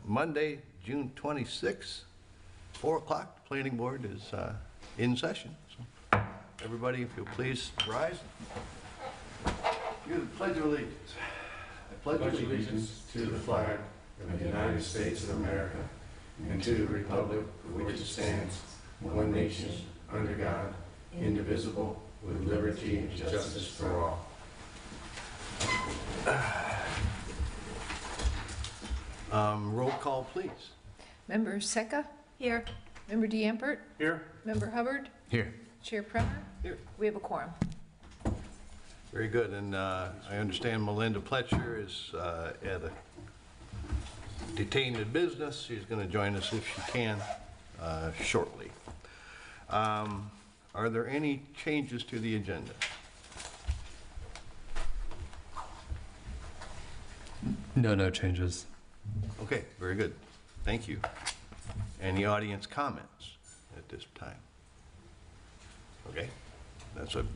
Monday, June 26th, 4 o'clock. The planning board is in session. So everybody, if you'll please rise. Do the Pledge of Allegiance. I pledge allegiance to the flag of the United States of America and to the republic for which it stands, one nation, under God, indivisible, with liberty and justice for all. Roll call, please. Member Secca? Here. Member DeAmpert? Here. Member Hubbard? Here. Chair Premer? Here. We have a quorum. Very good, and I understand Melinda Pletcher is at a detained in business. She's going to join us if she can shortly. Are there any changes to the agenda? No changes. Okay, very good. Thank you. Any audience comments at this time? Okay, that's a.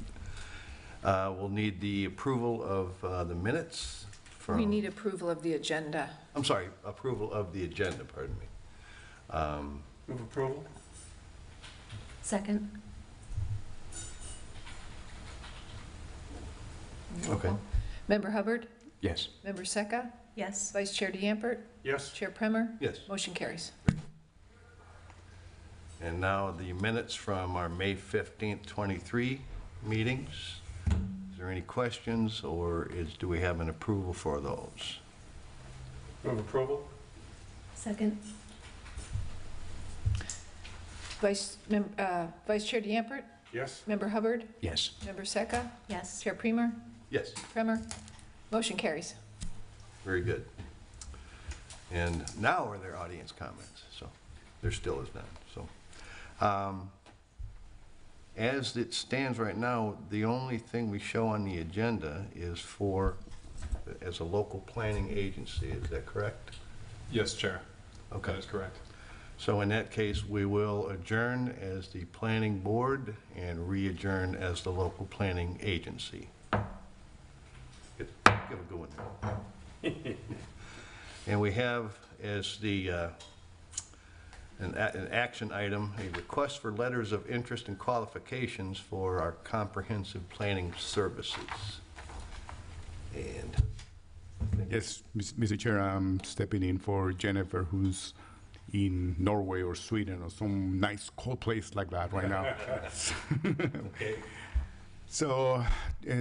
We'll need the approval of the minutes. We need approval of the agenda. I'm sorry, approval of the agenda, pardon me. Move approval. Second. Okay. Member Hubbard? Yes. Member Secca? Yes. Vice Chair DeAmpert? Yes. Chair Premer? Yes. Motion carries. And now the minutes from our May 15th, 23 meetings. Is there any questions, or do we have an approval for those? Move approval. Second. Vice Chair DeAmpert? Yes. Member Hubbard? Yes. Member Secca? Yes. Chair Premer? Yes. Premer? Motion carries. Very good. And now are there audience comments? So there still is none. So as it stands right now, the only thing we show on the agenda is as a local planning agency. Is that correct? Yes, Chair. Okay. That is correct. So in that case, we will adjourn as the planning board and re-adjourn as the local planning agency. Give a good one. And we have as the an action item, a request for letters of interest and qualifications for our comprehensive planning services. And yes, Mr. Chair, I'm stepping in for Jennifer, who's in Norway or Sweden or some nice cold place like that right now. okay. So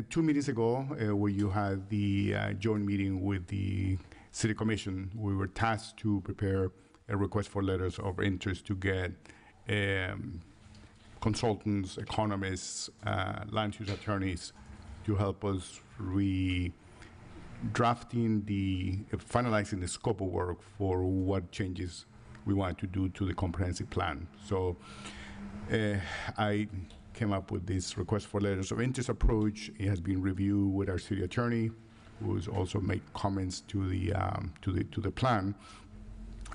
2 meetings ago, where you had the joint meeting with the City Commission, we were tasked to prepare a request for letters of interest to get consultants, economists, land use attorneys to help us finalizing the scope of work for what changes we want to do to the comprehensive plan. So I came up with this request for letters of interest approach. It has been reviewed with our city attorney, who's also made comments to the plan,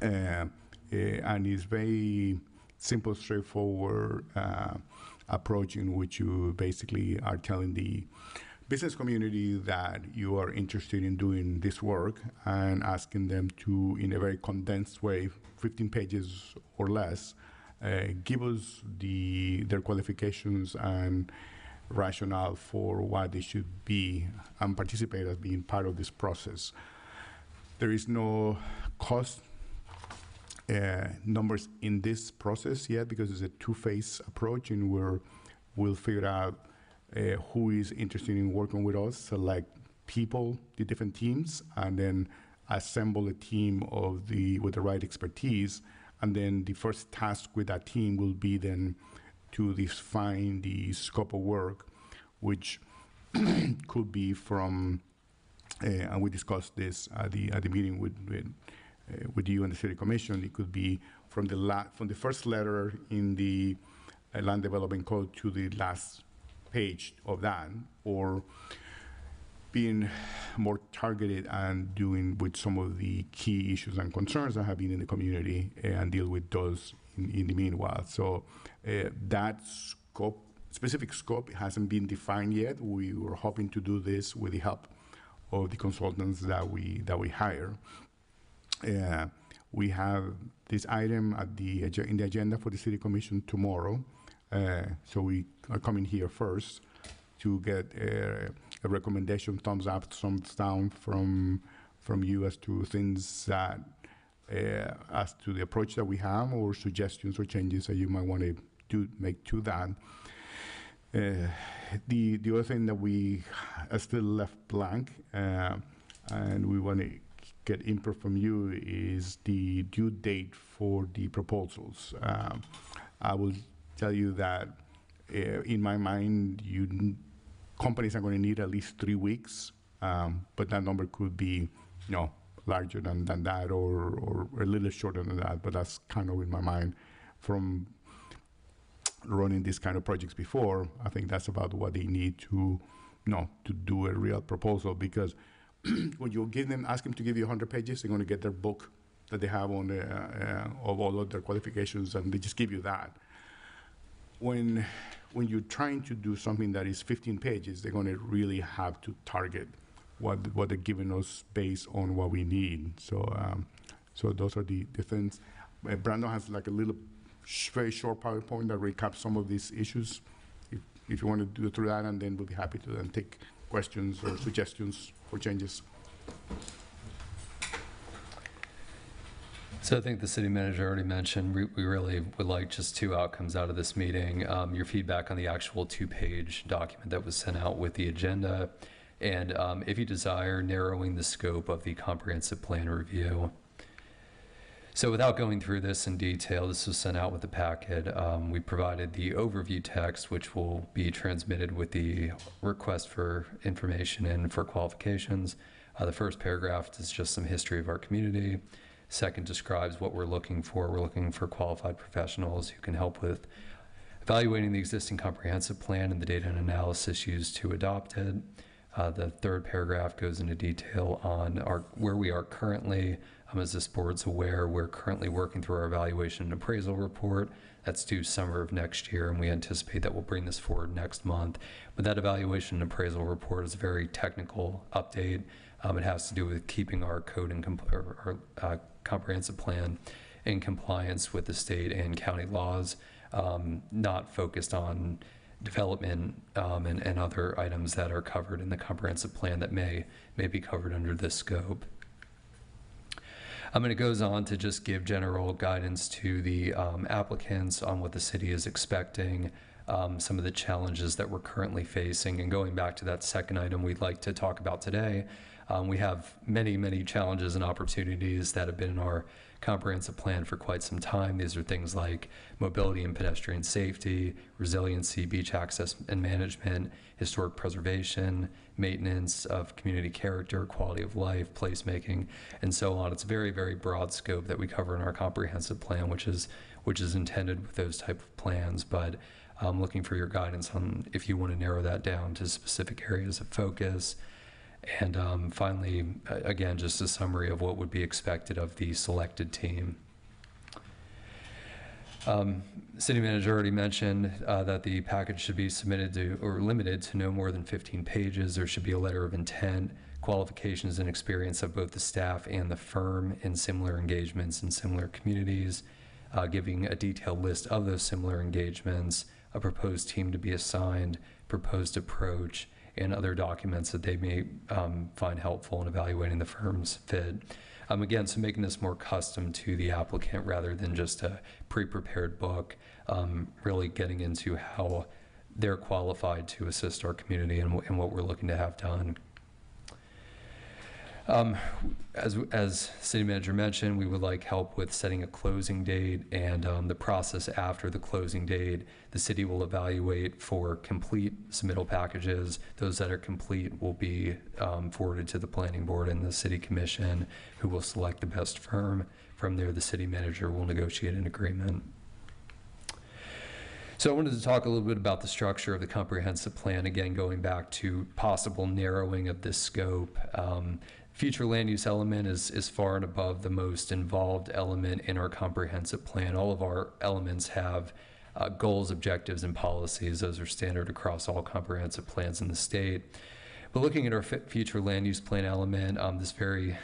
and it's very simple, straightforward approach in which you basically are telling the business community that you are interested in doing this work and asking them to, in a very condensed way, 15 pages or less, give us their qualifications and rationale for why they should be and participate as being part of this process. There is no cost numbers in this process yet because it's a two-phase approach, and we'll figure out who is interested in working with us, select people, the different teams, and then assemble a team with the right expertise. And then the first task with that team will be then to define the scope of work, which could be from, and we discussed this at the meeting with you and the City Commission. It could be from the first letter in the Land Development Code to the last page of that, or being more targeted and doing with some of the key issues and concerns that have been in the community and deal with those in the meanwhile. So that specific scope hasn't been defined yet. We were hoping to do this with the help of the consultants that we hire. We have this item in the agenda for the City Commission tomorrow. So we are coming here first to get a recommendation, thumbs up, thumbs down from you as to things that, as to the approach that we have, or suggestions or changes that you might want to make to that. The other thing that we are still left blank, and we want to get input from you, is the due date for the proposals. I will tell you that in my mind, companies are going to need at least 3 weeks, but that number could be, larger than that, or a little shorter than that. But that's kind of in my mind from running these kind of projects before. I think that's about what they need to do a real proposal, because when you ask them to give you 100 pages, they're going to get their book that they have on of all of their qualifications, and they just give you that. When you're trying to do something that is 15 pages, they're going to really have to target what they're giving us based on what we need. So those are the things. Brandon has like a little very short PowerPoint that recaps some of these issues. If you want to do through that, and then we'll be happy to then take questions or suggestions for changes. So I think the city manager already mentioned, we really would like just 2 outcomes out of this meeting. Your feedback on the actual 2-page document that was sent out with the agenda, and if you desire, narrowing the scope of the comprehensive plan review. So without going through this in detail, this was sent out with the packet. We provided the overview text, which will be transmitted with the request for information and for qualifications. The first paragraph is just some history of our community. Second describes what we're looking for. We're looking for qualified professionals who can help with evaluating the existing comprehensive plan and the data and analysis used to adopt it. The third paragraph goes into detail on where we are currently. As this board's aware, we're currently working through our evaluation and appraisal report. That's due summer of next year, and we anticipate that we'll bring this forward next month. But that evaluation and appraisal report is a very technical update. It has to do with keeping our code and our comprehensive plan in compliance with the state and county laws, not focused on development and other items that are covered in the comprehensive plan that may be covered under this scope. It goes on to just give general guidance to the applicants on what the city is expecting, some of the challenges that we're currently facing. And going back to that second item we'd like to talk about today, we have many challenges and opportunities that have been in our comprehensive plan for quite some time. These are things like mobility and pedestrian safety, resiliency, beach access and management, historic preservation, maintenance of community character, quality of life, placemaking, and so on. It's a very broad scope that we cover in our comprehensive plan, which is intended with those type of plans. But I'm looking for your guidance on if you want to narrow that down to specific areas of focus. And finally, again, just a summary of what would be expected of the selected team. City manager already mentioned that the package should be submitted to or limited to no more than 15 pages. There should be a letter of intent, qualifications and experience of both the staff and the firm in similar engagements in similar communities, giving a detailed list of those similar engagements, a proposed team to be assigned, proposed approach, and other documents that they may find helpful in evaluating the firm's fit. Again, so making this more custom to the applicant rather than just a pre-prepared book, really getting into how they're qualified to assist our community and what we're looking to have done. As city manager mentioned, we would like help with setting a closing date, and the process after the closing date. The city will evaluate for complete submittal packages. Those that are complete will be forwarded to the planning board and the city commission, who will select the best firm. From there, the city manager will negotiate an agreement. So I wanted to talk a little bit about the structure of the comprehensive plan, again, going back to possible narrowing of this scope. Future land use element is far and above the most involved element in our comprehensive plan. All of our elements have goals, objectives, and policies. Those are standard across all comprehensive plans in the state. But looking at our future land use plan element, this very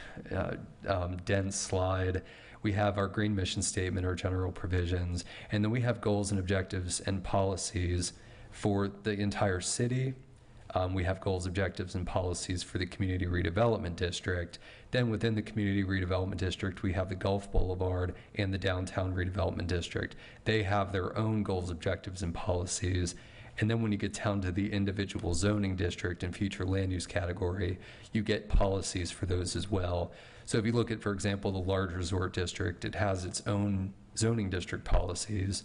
dense slide, we have our green mission statement, our general provisions, and then we have goals and objectives and policies for the entire city. We have goals, objectives, and policies for the Community Redevelopment District. Then within the Community Redevelopment District, we have the Gulf Boulevard and the Downtown Redevelopment District. They have their own goals, objectives, and policies. And then when you get down to the individual zoning district and future land use category, you get policies for those as well. So if you look at, for example, the large resort district, it has its own zoning district policies.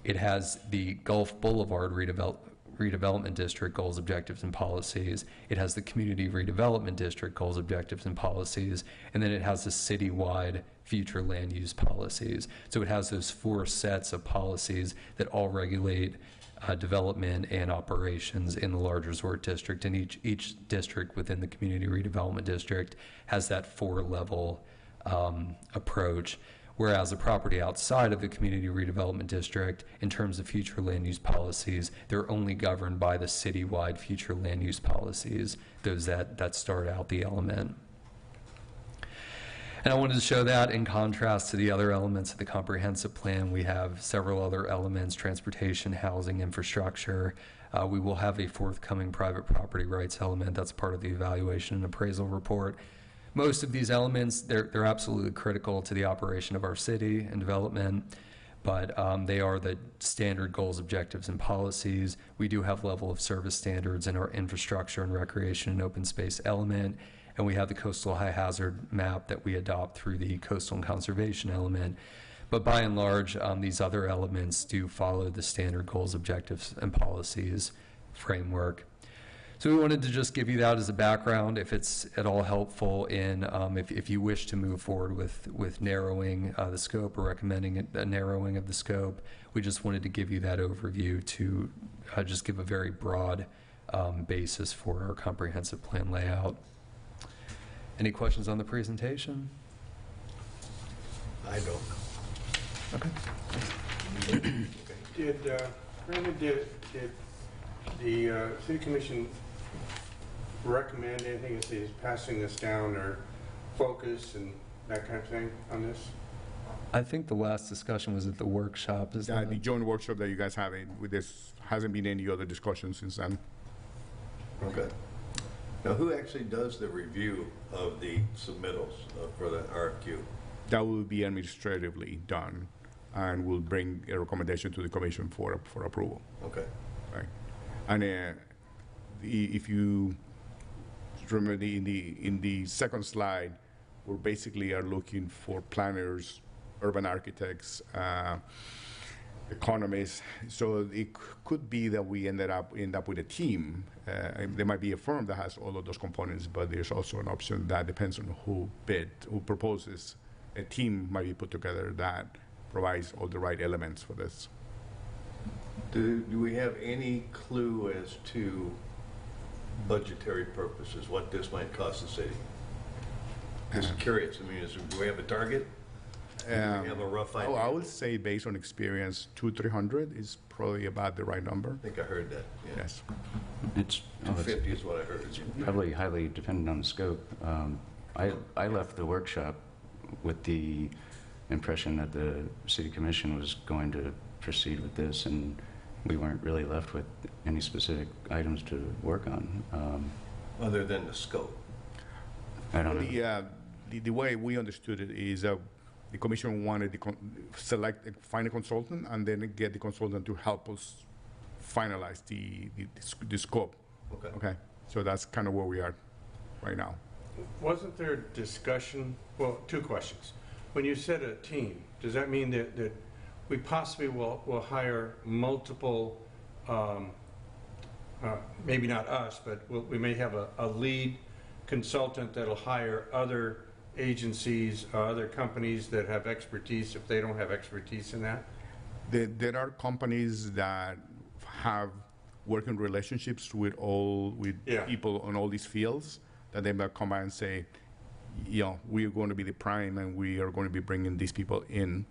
It has the Gulf Boulevard redevelopment district goals, objectives, and policies. It has the community redevelopment district goals, objectives, and policies. And then it has the citywide future land use policies. So it has those 4 sets of policies that all regulate development and operations in the large resort district. And each district within the community redevelopment district has that 4-level approach. Whereas a property outside of the community redevelopment district, in terms of future land use policies, they're only governed by the citywide future land use policies, those that start out the element. And I wanted to show that in contrast to the other elements of the comprehensive plan. We have several other elements: transportation, housing, infrastructure. We will have a forthcoming private property rights element that's part of the evaluation and appraisal report. Most of these elements, they're absolutely critical to the operation of our city and development, but they are the standard goals, objectives, and policies. We do have level of service standards in our infrastructure and recreation and open space element, and we have the coastal high hazard map that we adopt through the coastal and conservation element. But by and large, these other elements do follow the standard goals, objectives, and policies framework. So we wanted to just give you that as a background, if it's at all helpful in, if you wish to move forward with narrowing the scope or recommending a narrowing of the scope. We just wanted to give you that overview to just give a very broad basis for our comprehensive plan layout. Any questions on the presentation? I don't. Okay. Brandon, did the City Commission recommend anything as he's passing this down, or focus and that kind of thing on this? I think the last discussion was at the workshop. Is that The joint workshop that you guys have with this, hasn't been any other discussion since then. Okay. Now, who actually does the review of the submittals for the RFQ? That will be administratively done, and we'll bring a recommendation to the commission for approval. Okay. Right. And if you remember in the second slide, we basically are looking for planners, urban architects, economists. So it could be that we end up with a team. There might be a firm that has all of those components, but there's also an option that depends on who proposes. A team might be put together that provides all the right elements for this. Do we have any clue as to budgetary purposes, what this might cost the city? Just curious. I mean, do we have a target? Do we have a rough idea? I would say based on experience, 200-300 is probably about the right number. I think I heard that. Yeah. Yes. It's 250 is what I heard. probably highly dependent on the scope. I left the workshop with the impression that the City Commission was going to proceed with this, and we weren't really left with any specific items to work on. Other than the scope. I don't know. The way we understood it is the commission wanted to find a consultant and then get the consultant to help us finalize the scope. Okay. Okay, so that's kind of where we are right now. Wasn't there discussion, well, 2 questions. When you said a team, does that mean that we possibly will hire multiple, maybe not us, but we may have a lead consultant that'll hire other agencies or other companies that have expertise if they don't have expertise in that? There are companies that have working relationships with people on all these fields that they might come by and say, you know, we are going to be the prime and we are going to be bringing these people in.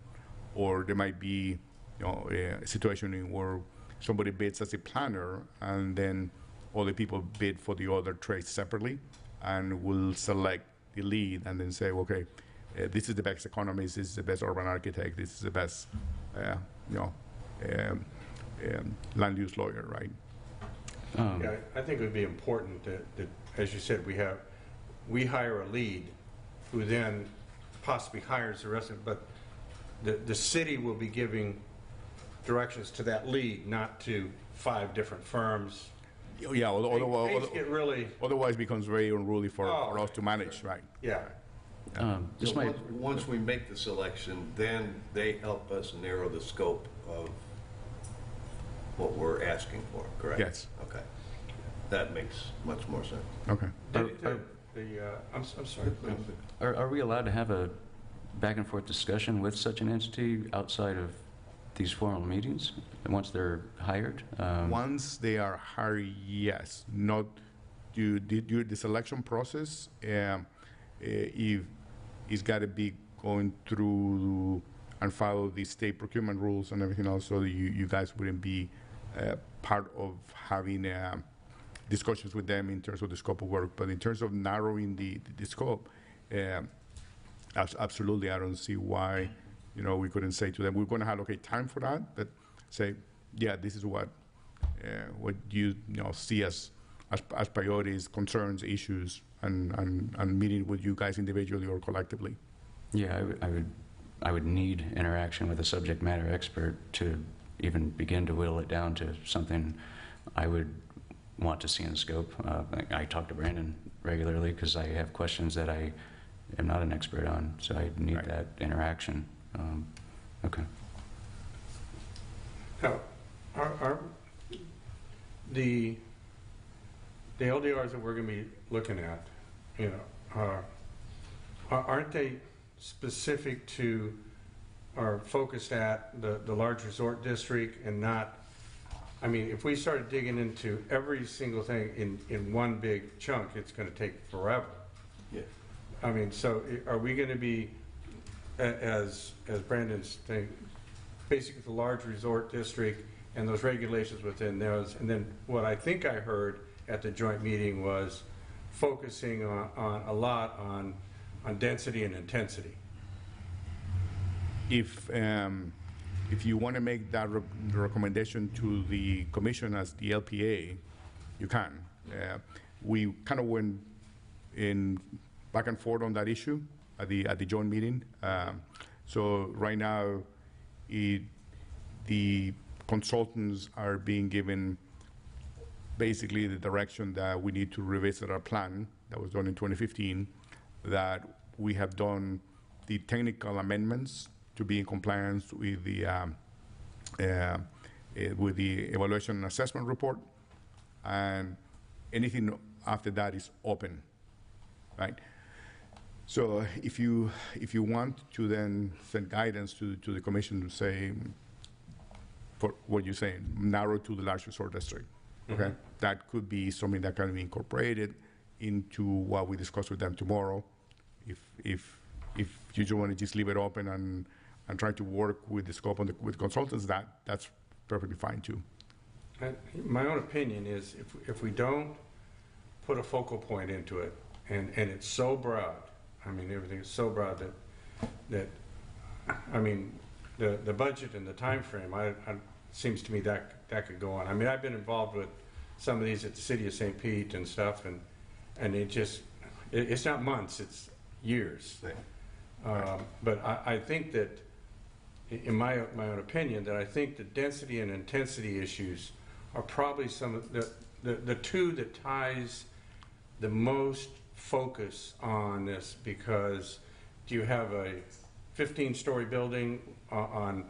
Or there might be, you know, a situation where somebody bids as a planner and then other people bid for the other trades separately, and we'll select the lead and then say, okay, this is the best economist, this is the best urban architect, this is the best, land use lawyer, right? Yeah, I think it would be important that, as you said, we hire a lead who then possibly hires the rest of it, but the city will be giving directions to that lead, not to 5 different firms. Yeah, Things get really, otherwise it becomes very unruly for Oh, us to manage, right? yeah. This So might, once we make the selection, then they help us narrow the scope of what we're asking for, correct? Yes. Okay. That makes much more sense. Okay. I'm sorry. please. are we allowed to have a back and forth discussion with such an entity outside of these formal meetings, once they're hired? Once they are hired, yes. Not during the selection process, if it's got to be going through and follow the state procurement rules and everything else, so you guys wouldn't be part of having discussions with them in terms of the scope of work. But in terms of narrowing the scope, absolutely, I don't see why, we couldn't say to them, we're going to allocate time for that, but say, yeah, this is what you see as priorities, concerns, issues, and meeting with you guys individually or collectively. Yeah, I would need interaction with a subject matter expert to even begin to whittle it down to something I would want to see in scope. I talk to Brandon regularly because I have questions that I am not an expert on, so I need Right. that interaction. Okay. Now, are the LDRs that we're going to be looking at, aren't they specific to or focused at the large resort district and not? I mean, if we started digging into every single thing in one big chunk, it's going to take forever. Yeah. I mean, so are we going to be, as Brandon's saying, basically the large resort district and those regulations within those, and then what I think I heard at the joint meeting was focusing on a lot on density and intensity. If you want to make that recommendation to the commission as the LPA, you can. We kind of went in back and forth on that issue at the joint meeting. So right now, the consultants are being given basically the direction that we need to revisit our plan that was done in 2015, that we have done the technical amendments to be in compliance with the evaluation and assessment report, and anything after that is open, right? So if you want to then send guidance to the commission to say, for what you're saying, narrow to the large resort district, okay? That could be something that can be incorporated into what we discuss with them tomorrow. If you just want to just leave it open and try to work with the scope with consultants, that's perfectly fine too. My own opinion is if we don't put a focal point into it, and it's so broad, I mean, everything is so broad that I mean, the budget and the time frame, seems to me that could go on. I mean, I've been involved with some of these at the city of St. Pete and stuff, and it's not months, it's years. But I think that, in my own opinion, that I think the density and intensity issues are probably some of the two that ties the most focus on this, because do you have a 15-story building on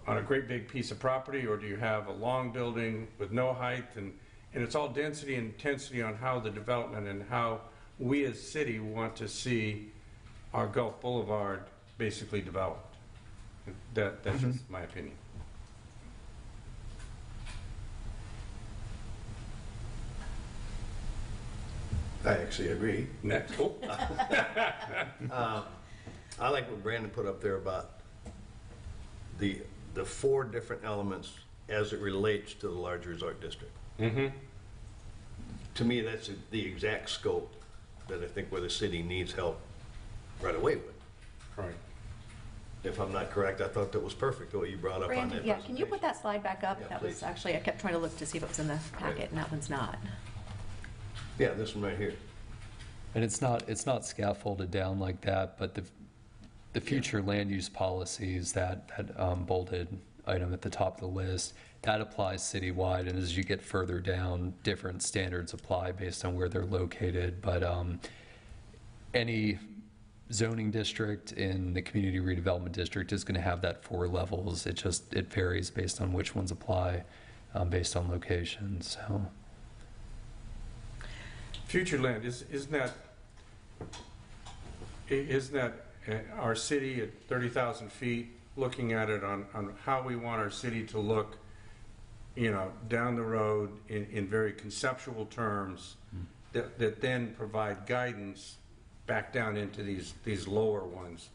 a great big piece of property, or do you have a long building with no height? And it's all density and intensity on how the development and how we as city want to see our Gulf Boulevard basically developed. That's just my opinion. I actually agree. Next. I like what Brandon put up there about the 4 different elements as it relates to the large resort district. to me, that's the exact scope that I think where the city needs help right away with. Right. If I'm not correct, I thought that was perfect, what you brought up on Brandon, that yeah, can you put presentation. that slide back up? Yeah, That please. was actually, I kept trying to look to see if it was in the packet, and that one's not. Yeah, this one right here. And it's not scaffolded down like that, but the future land use policies, that bolded item at the top of the list, that applies citywide, and as you get further down, different standards apply based on where they're located. But any zoning district in the community redevelopment district is going to have that 4 levels. It varies based on which ones apply, based on location. So Future land, isn't that our city at 30,000 feet, looking at it on how we want our city to look, down the road in very conceptual terms, that then provide guidance back down into these lower ones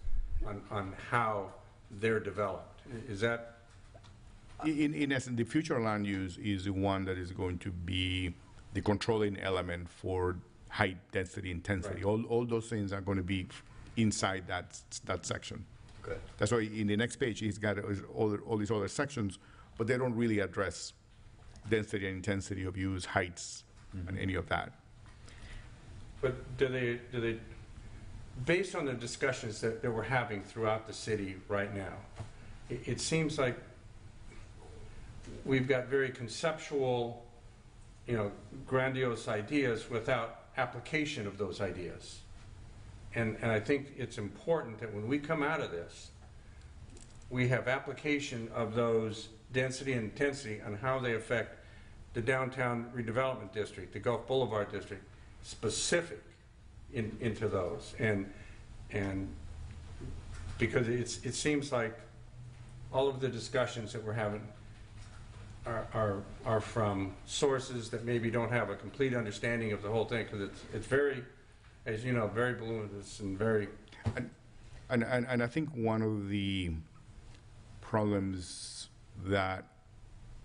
on how they're developed? Is that? In essence, the future land use is the one that is going to be the controlling element for height, density, intensity. Right. All those things are going to be inside that section. Okay. That's why in the next page, he's got all these other sections, but they don't really address density and intensity of use, heights, and any of that. But do they, based on the discussions that we're having throughout the city right now, it seems like we've got very conceptual, grandiose ideas without application of those ideas. And I think it's important that when we come out of this, we have application of those density and intensity and how they affect the downtown redevelopment district, the Gulf Boulevard district, specific into those. And because it seems like all of the discussions that we're having are from sources that maybe don't have a complete understanding of the whole thing, because it's very, as you know, very voluminous and very. And I think one of the problems that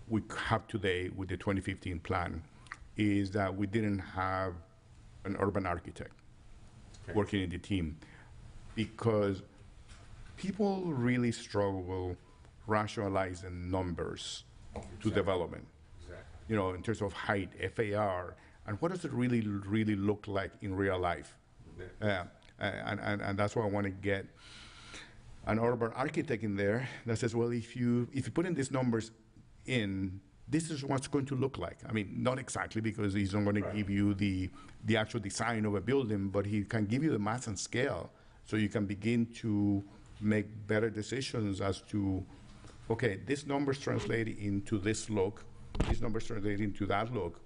we have today with the 2015 plan is that we didn't have an urban architect working in the team, because people really struggle rationalizing numbers to development. Exactly. In terms of height, FAR, and what does it really look like in real life? And that's why I want to get an urban architect in there that says, well, if you put in these numbers in, this is what's going to look like. I mean, not exactly, because he's not going to give you the actual design of a building, but he can give you the mass and scale, so you can begin to make better decisions as to, okay, this numbers translate into this look, these numbers translate into that look.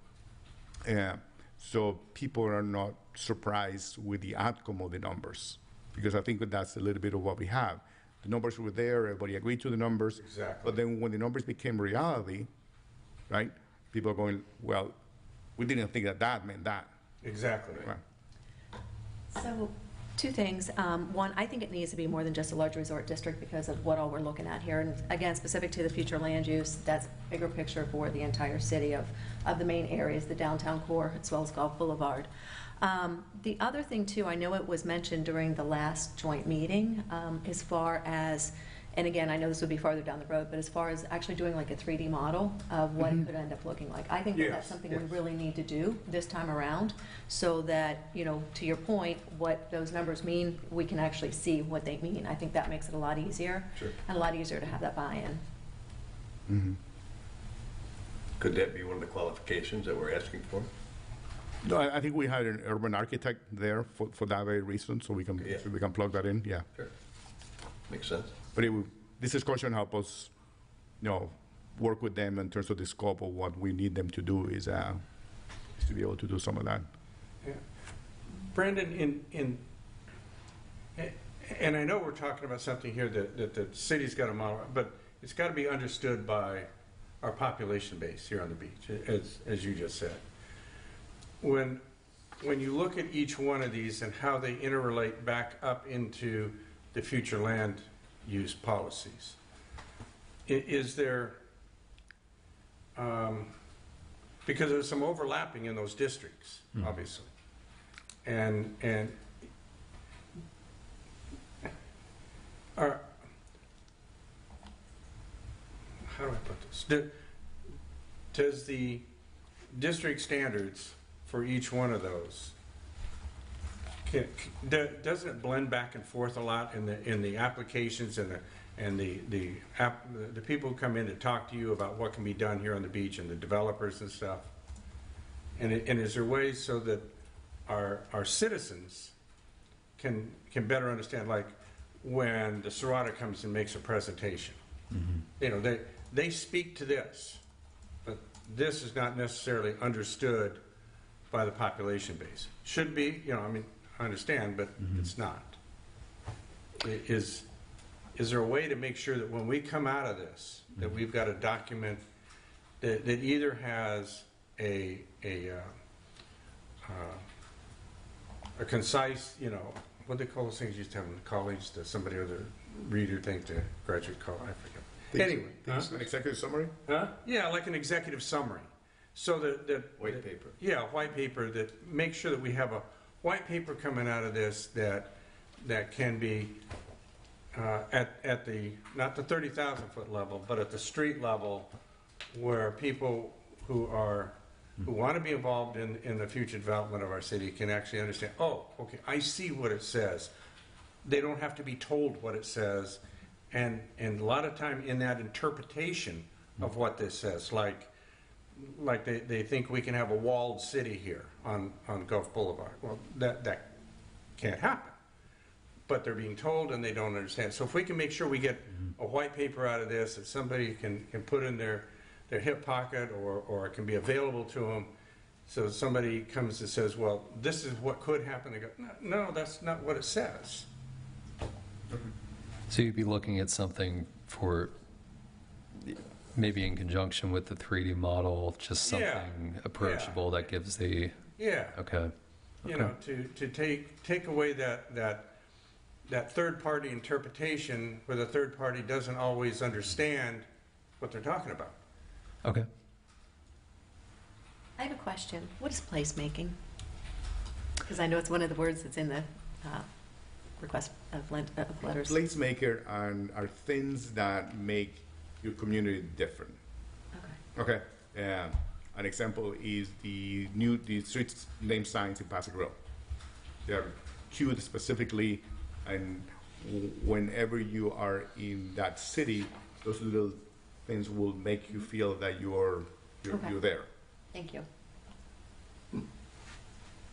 So people are not surprised with the outcome of the numbers, because I think that that's a little bit of what we have. The numbers were there, everybody agreed to the numbers. Exactly. But then when the numbers became reality, right, people are going, well, we didn't think that meant that. Exactly. Right. So, 2 things. One, I think it needs to be more than just a large resort district because of what all we're looking at here. And again, specific to the future land use, that's bigger picture for the entire city of the main areas, the downtown core, as well as Gulf Boulevard. The other thing, too, I know it was mentioned during the last joint meeting, as far as, and again, I know this would be farther down the road, but as far as actually doing like a 3D model of what it could end up looking like. I think that that's something we really need to do this time around, so that, to your point, what those numbers mean, we can actually see what they mean. I think that makes it a lot easier. Sure. And a lot easier to have that buy-in. Mm-hmm. Could that be one of the qualifications that we're asking for? No, I think we had an urban architect there for that very reason, so we can plug that in. Yeah. Sure. Makes sense. But this discussion help us, work with them in terms of the scope of what we need them to do is to be able to do some of that. Yeah. Brandon, and I know we're talking about something here that the city's got to model, but it's got to be understood by our population base here on the beach, as you just said. When you look at each one of these and how they interrelate back up into the future land use policies, is there, because there's some overlapping in those districts, obviously. And how do I put this? Does the district standards for each one of those, doesn't it blend back and forth a lot in the applications and the people who come in to talk to you about what can be done here on the beach and the developers and stuff? And is there ways so that our citizens can better understand, like when the Serrata comes and makes a presentation, you know, they speak to this, but this is not necessarily understood by the population base. Should be, you know, I mean, I understand, but it's not. Is there a way to make sure that when we come out of this, that we've got a document that either has a concise, you know, what they call those things you used to have in college, that somebody or the reader think to graduate college, I forget. Anyway. An executive summary? Yeah, like an executive summary. So that White paper. Yeah, white paper that makes sure that we have a white paper coming out of this that can be at the, not the 30,000 foot level, but at the street level, where people who want to be involved in the future development of our city can actually understand, oh, okay, I see what it says. They don't have to be told what it says. And a lot of time in that interpretation of what this says, like they think we can have a walled city here on Gulf Boulevard. Well, that can't happen. But they're being told and they don't understand. So if we can make sure we get a white paper out of this that somebody can put in their hip pocket or it can be available to them, so somebody comes and says, well, this is what could happen. They go, no, that's not what it says. So you'd be looking at something for maybe in conjunction with the 3D model, just something approachable that gives the... Yeah. Okay. You know, to take away that third-party interpretation where the third party doesn't always understand what they're talking about. Okay. I have a question. What is placemaking? Because I know it's one of the words that's in the request of letters. Placemaker are things that make your community different. Okay. Okay. An example is the street name signs in Passaic Road. They're cued specifically, and whenever you are in that city, those little things will make you feel that you're there. Thank you.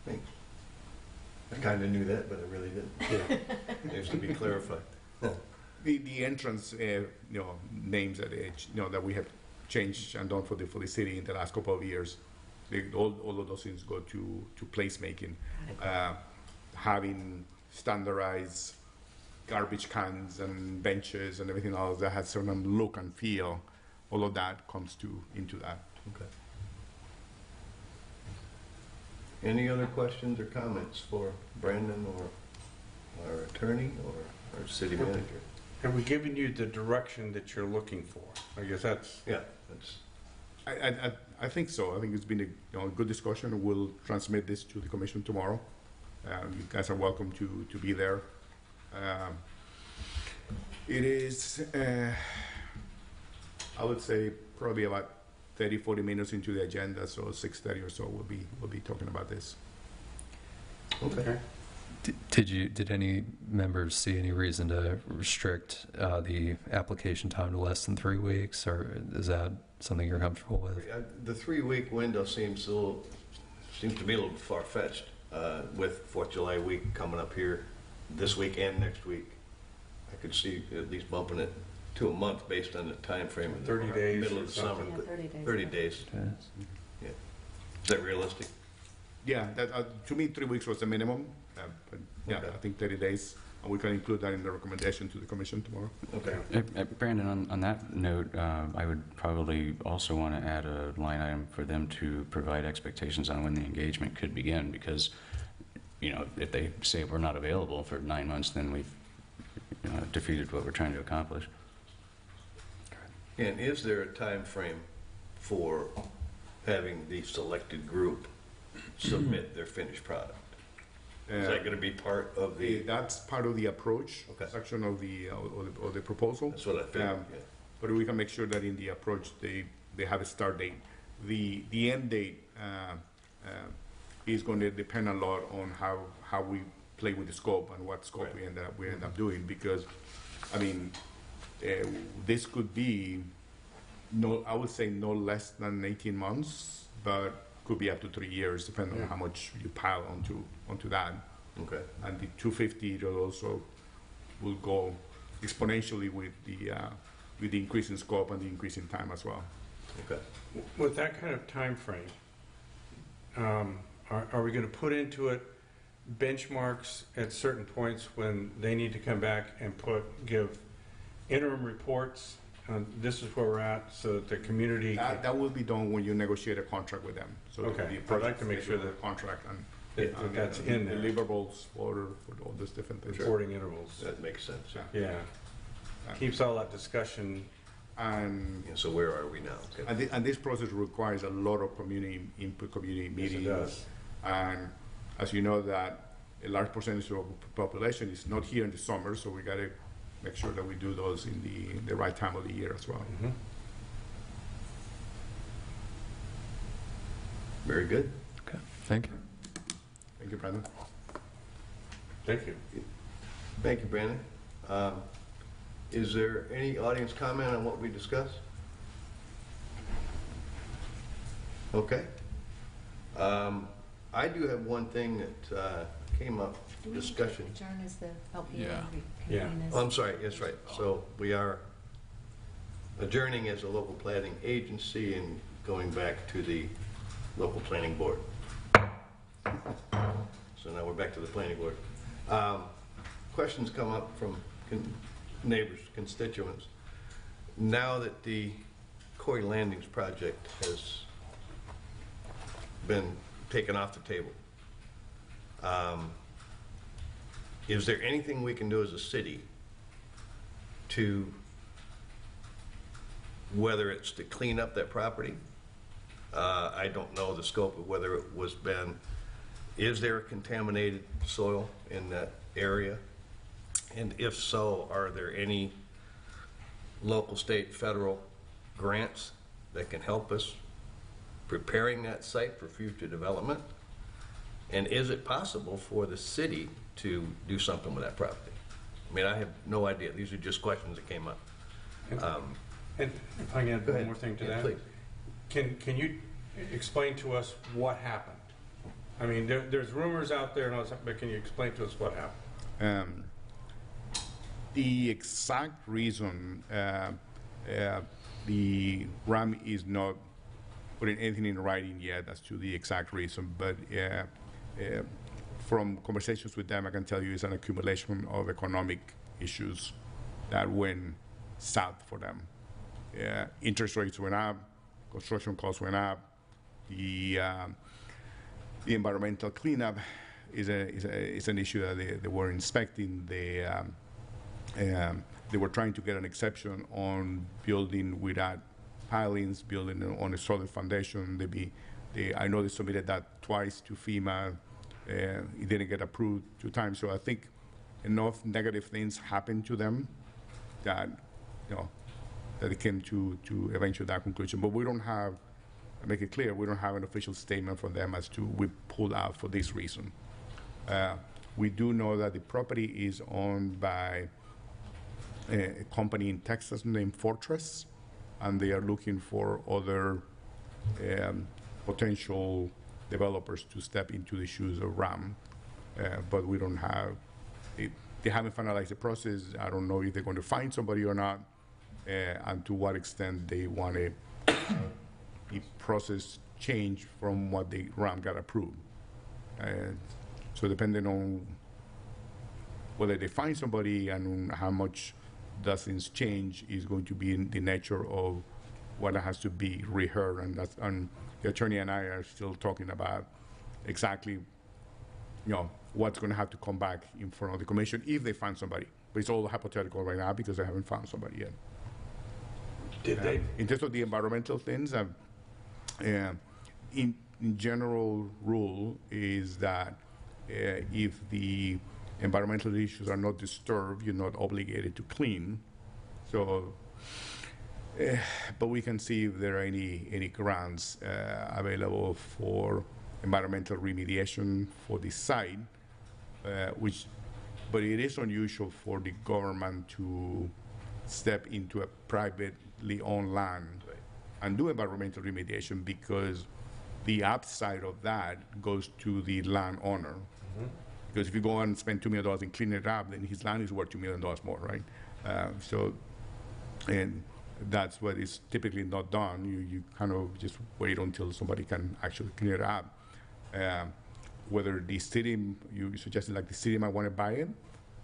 Thanks. I kind of knew that, but I really didn't. Yeah. Needs to be clarified. The entrance, names that we have changed and done for the city in the last couple of years, all of those things go to placemaking. Having standardized garbage cans and benches and everything else that has certain look and feel, all of that comes into that. Okay. Any other questions or comments for Brandon or our attorney or our city manager? Have we given you the direction that you're looking for? I guess that's... Yeah, I think so. I think it's been a good discussion. We'll transmit this to the commission tomorrow. You guys are welcome to be there. It is, I would say, probably about 30-40 minutes into the agenda, so 6:30 or so we'll be talking about this. Okay. Did any members see any reason to restrict the application time to less than 3 weeks, or is that something you're comfortable with? the 3-week window seems to be a little far-fetched with 4th of July week coming up here this week and next week. I could see at least bumping it to a month based on the time frame of the 30 days middle or of the summer. Yeah, 30 days. 30 days. Yeah. Is that realistic? Yeah, to me 3 weeks was the minimum, but yeah, Okay. I think 30 days, and we can include that in the recommendation to the commission tomorrow. Okay. Brandon, on that note, I would probably also want to add a line item for them to provide expectations on when the engagement could begin, because, if they say we're not available for 9 months, then we've defeated what we're trying to accomplish. And is there a time frame for having the selected group submit their finished product? Is that gonna be part of the, That's part of the approach Okay. section of the proposal. that's what I figured, Um, yeah. But we can make sure that in the approach, they have a start date. The end date is going to depend a lot on how we play with the scope and what scope Right. we end up doing, because, I mean, this could be, I would say no less than 18 months, but could be up to 3 years, depending on how much you pile onto that. Okay, And the 250 also will go exponentially with the increase in scope and the increase in time as well. okay. With that kind of time frame, are we going to put into it benchmarks at certain points when they need to come back and give interim reports? This is where we're at, so that the community. That will be done when you negotiate a contract with them. So Okay. the I'd like project to make sure schedule, that- contract and that that's in there. deliverables for all those different things. Reporting intervals. That makes sense. Yeah. Yeah. Keeps all that discussion. And Yeah, so where are we now? Okay. and this process requires a lot of community input, community Yes, it meetings. does. And as you know, that a large percentage of the population is not here in the summer, so we got to make sure that we do those in the right time of the year as well. Mhm. Very good. Okay, thank you. Thank you, Brandon. Thank you. Thank you, Brandon. Is there any audience comment on what we discussed? Okay. I do have one thing that came up, discussion. Adjourn as the LPA. Yeah. Yeah. Oh, I'm sorry, that's right. So we are adjourning as a local planning agency and going back to the local planning board. So now we're back to the planning board. Questions come up from neighbors, constituents. Now that the Cory Landings project has been taken off the table, is there anything we can do as a city to, whether it's to clean up that property? I don't know the scope of whether it was is there contaminated soil in that area? And if so, are there any local, state, federal grants that can help us preparing that site for future development? And is it possible for the city to do something with that property? I mean, I have no idea. These are just questions that came up. And if I can add Go one ahead. more thing to Yeah, that. please. Can you explain to us what happened? I mean, there's rumors out there and all that, but can you explain to us what happened? The exact reason the RAM is not putting anything in writing yet as to the exact reason, but from conversations with them, I can tell you it's an accumulation of economic issues that went south for them. Interest rates went up, construction costs went up, the environmental cleanup is an issue that they were inspecting. They were trying to get an exception on building without pilings, building on a solid foundation. I know they submitted that twice to FEMA. It didn't get approved 2 times. So I think enough negative things happened to them that that it came to eventually that conclusion. But we don't have, I make it clear, we don't have an official statement from them as to we pulled out for this reason. We do know that the property is owned by a company in Texas named Fortress, and they are looking for other potential developers to step into the shoes of RAM. But we don't have, they haven't finalized the process. I don't know if they're going to find somebody or not, and to what extent they want the process change from what the RAM got approved. So depending on whether they find somebody and how much does things change is going to be in the nature of what has to be reheard, and the attorney and I are still talking about exactly, what's going to have to come back in front of the commission if they find somebody. But it's all hypothetical right now because they haven't found somebody yet. Did they? In terms of the environmental things, in general rule is that if the environmental issues are not disturbed, you're not obligated to clean. So, but we can see if there are any grants available for environmental remediation for the site, but it is unusual for the government to step into a privately owned land and do environmental remediation, because the upside of that goes to the landowner. Because if you go and spend $2 million and clean it up, then his land is worth $2 million more, right? And that's what is typically not done. You kind of just wait until somebody can actually clean it up. Whether the city, you suggested like the city might want to buy it.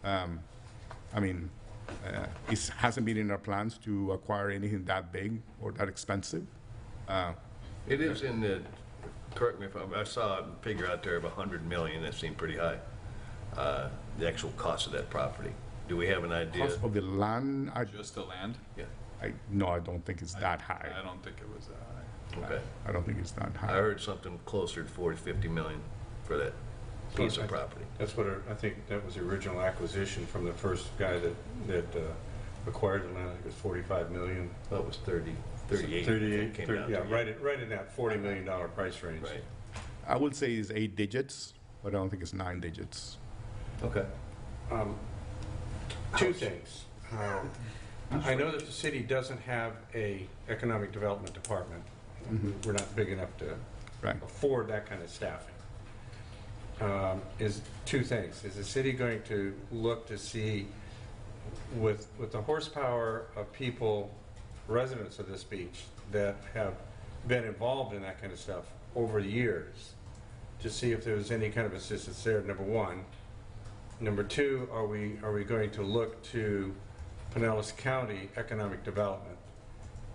I mean, it hasn't been in our plans to acquire anything that big or that expensive. It is in the, correct me if I saw a figure out there of 100 million, that seemed pretty high. The actual cost of that property. Do we have an idea? Cost of the land, Just the land? Yeah, no, I don't think it's that high. I don't think it was that high. okay. I don't think it's that I high. heard something closer to 40, 50 million for that piece of property. That's what I think that was the original acquisition from the first guy that acquired the land. I think it was 45 million. That was 38. 38, Came 30, down yeah, to. right in that $40 million price range. Right, I would say it's 8 digits, but I don't think it's 9 digits. okay. Two things. I know that the city doesn't have a economic development department. We're not big enough to Right. afford that kind of staffing. Is two things. Is the city going to look to see, with the horsepower of people, residents of this beach, that have been involved in that kind of stuff over the years, to see if there's any kind of assistance there, number one. Number two, are we going to look to Pinellas County Economic Development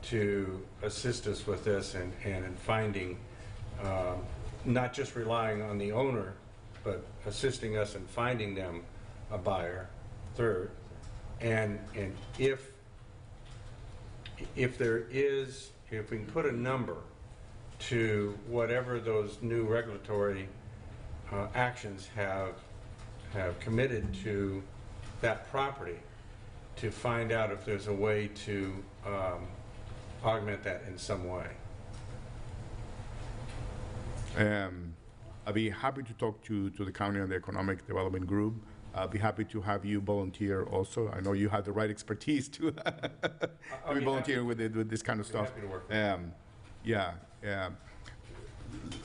to assist us with this and in finding, not just relying on the owner, but assisting us in finding them a buyer, third. And if we can put a number to whatever those new regulatory actions have committed to that property, to find out if there's a way to augment that in some way. I'd be happy to talk to the county and the economic development group. I'll be happy to have you volunteer also. I know you have the right expertise to be volunteer with this kind of stuff. Happy to work. Yeah,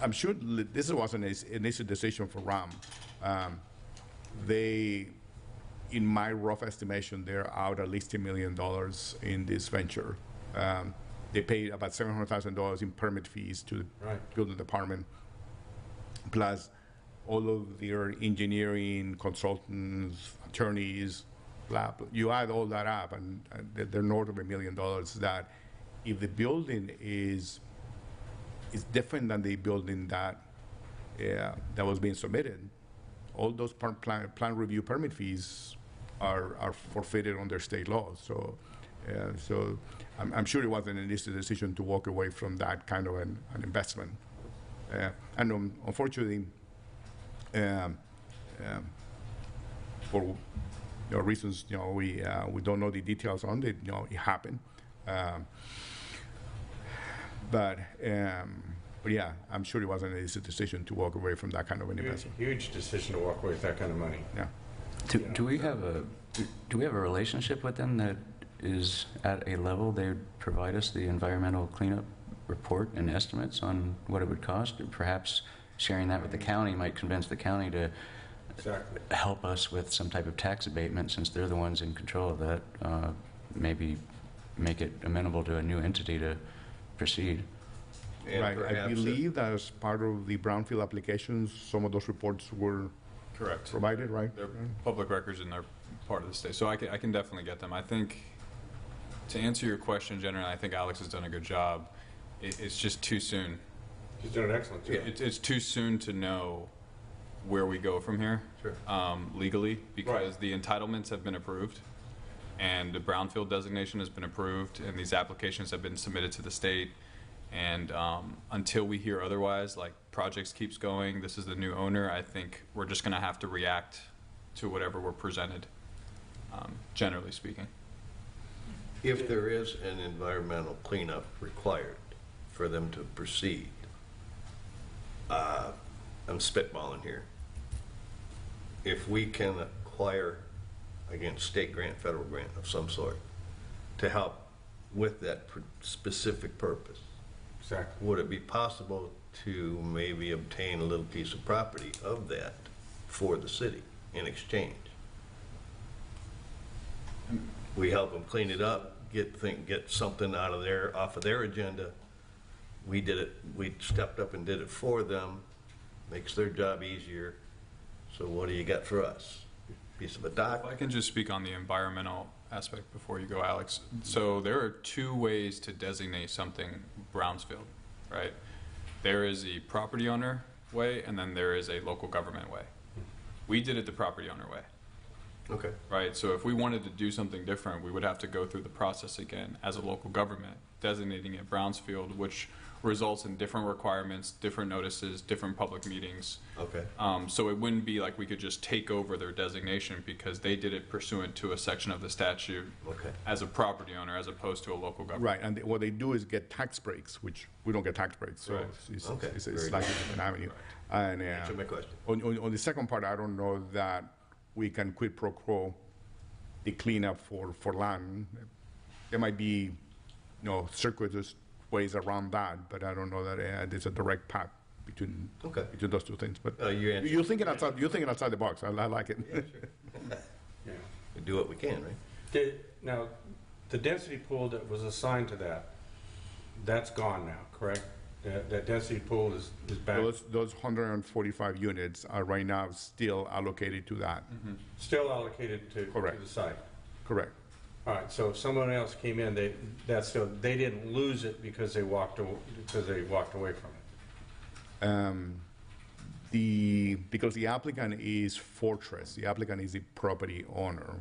I'm sure this was an easy decision for RAM. They, in my rough estimation, they're out at least $10 million in this venture. They paid about $700,000 in permit fees to the building department, plus all of their engineering, consultants, attorneys, blah, blah. You add all that up, and they're north of $1 million. That if the building is different than the building that was being submitted, all those plan review permit fees are forfeited under state law. So I'm sure it wasn't an easy decision to walk away from that kind of an investment. And unfortunately, for reasons, we don't know the details on it. It happened. But yeah, I'm sure it wasn't an easy decision to walk away from that kind of an investment. Huge decision to walk away with that kind of money. Yeah. Do we have a relationship with them that is at a level they would provide us the environmental cleanup report and estimates on what it would cost? Or perhaps sharing that with the county might convince the county to help us with some type of tax abatement, since they're the ones in control of that. Maybe make it amenable to a new entity to proceed. And Right. I perhaps believe that as part of the brownfield applications, some of those reports were Correct. provided, right? They're public records and they're part of the state. So I can definitely get them. I think, to answer your question generally, I think Alex has done a good job. It's just too soon. He's doing an excellent job. It's too soon to know where we go from here. Sure. Legally, because the entitlements have been approved and the brownfield designation has been approved and these applications have been submitted to the state, And until we hear otherwise, like projects keeps going, this is the new owner, I think we're just gonna have to react to whatever we're presented, generally speaking. If there is an environmental cleanup required for them to proceed, I'm spitballing here. If we can acquire, again, state grant, federal grant of some sort, to help with that specific purpose, Exactly. would it be possible to maybe obtain a little piece of property of that for the city in exchange? We help them clean it up, get something out of off of their agenda. We did it, we stepped up and did it for them, makes their job easier. So what do you got for us? Piece of a dock? If I can just speak on the environmental aspect before you go, Alex. So there are two ways to designate something Brownsfield, right? There is a property owner way, and then there is a local government way. We did it the property owner way. Okay. Right, so if we wanted to do something different, we would have to go through the process again as a local government, designating it Brownsfield, which results in different requirements, different notices, different public meetings. Okay. So it wouldn't be like we could just take over their designation because they did it pursuant to a section of the statute Okay. as a property owner as opposed to a local government. Right, and what they do is get tax breaks, which we don't get tax breaks, so Right. Okay, it's very like a different avenue. And Answer my question. on the second part, I don't know that we can quid pro quo the cleanup for land. There might be, circuitous ways around that, but I don't know that there's a direct path between Okay. those two things. But You answered. you're thinking outside the box. I like it. Yeah, sure. Yeah. We do what we can, right? Now, the density pool that was assigned to that, that's gone now, correct? That density pool is back, Those 145 units are right now still allocated to that. still allocated to Correct. the site. Correct. All right, so if someone else came in, they didn't lose it because they walked away from it. Because the applicant is Fortress, the applicant is the property owner.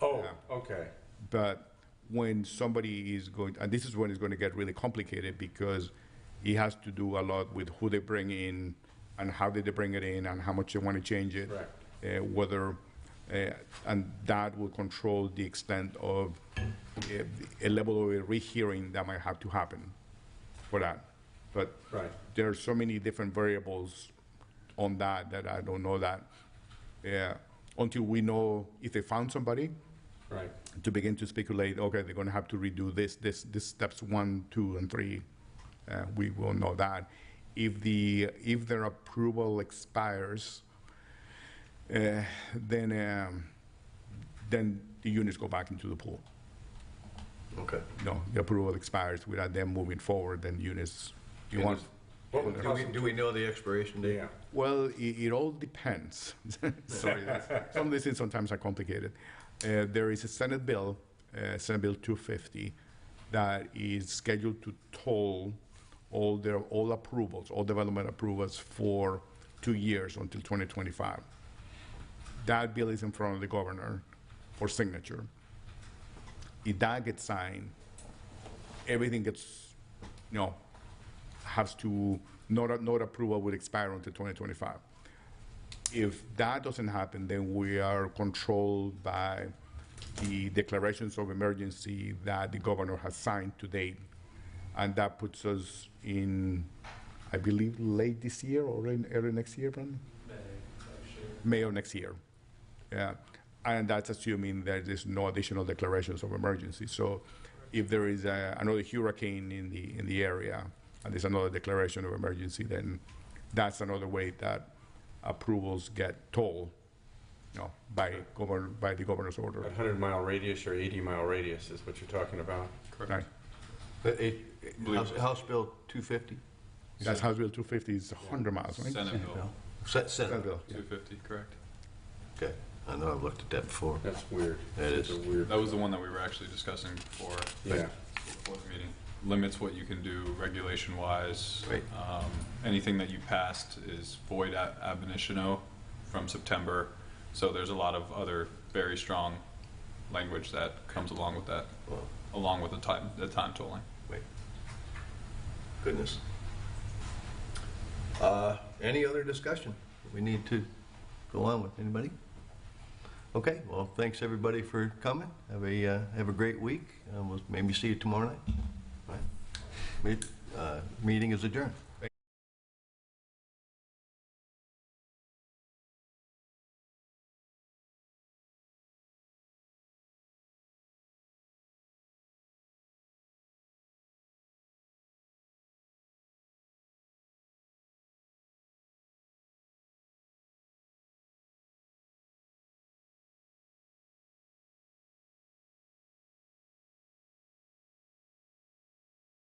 Oh, Yeah. okay. But when somebody is going, and this is when it's going to get really complicated because it has to do a lot with who they bring in and how did they bring it in and how much they want to change it. Correct. And that will control the extent of a level of a rehearing that might have to happen for that. But Right. there are so many different variables on that I don't know that until we know if they found somebody Right. to begin to speculate, okay, they're going to have to redo this steps 1, 2, and 3. We will know that. If their approval expires, then the units go back into the pool. Okay. No, the approval expires without them moving forward, then units, you And want. What would cost Do we know the expiration date? Yeah. Well, it all depends. Sorry, some of these things sometimes are complicated. There is a Senate Bill 250, that is scheduled to toll all approvals, all development approvals for 2 years until 2025. That bill is in front of the governor for signature. If that gets signed, everything gets, has to, no approval would expire until 2025. If that doesn't happen, then we are controlled by the declarations of emergency that the governor has signed to date. And that puts us in, I believe, late this year or in early next year, Brandon? May of next year. Yeah. And that's assuming that there's no additional declarations of emergency. So if there is another hurricane in the area and there's another declaration of emergency, then that's another way that approvals get tolled, by the governor's order. A 100-mile radius or 80-mile radius is what you're talking about. Right. But House Bill 250? That's House Bill 250 is 100 miles, right? Senate bill, Senate Senate Bill. bill, yeah. 250, correct. Okay. I know I've looked at that before. That's weird. That It's is. a weird. That was the one that we were actually discussing before Yeah. the meeting. Limits what you can do regulation-wise. Right. Anything that you passed is void ab initio from September. So there's a lot of other very strong language that comes along with that, Well, along with the time tolling. wait. goodness. Any other discussion we need to go on with? Anybody? Okay, well, thanks everybody for coming. Have a great week. We'll maybe see you tomorrow night. All right. Meeting is adjourned.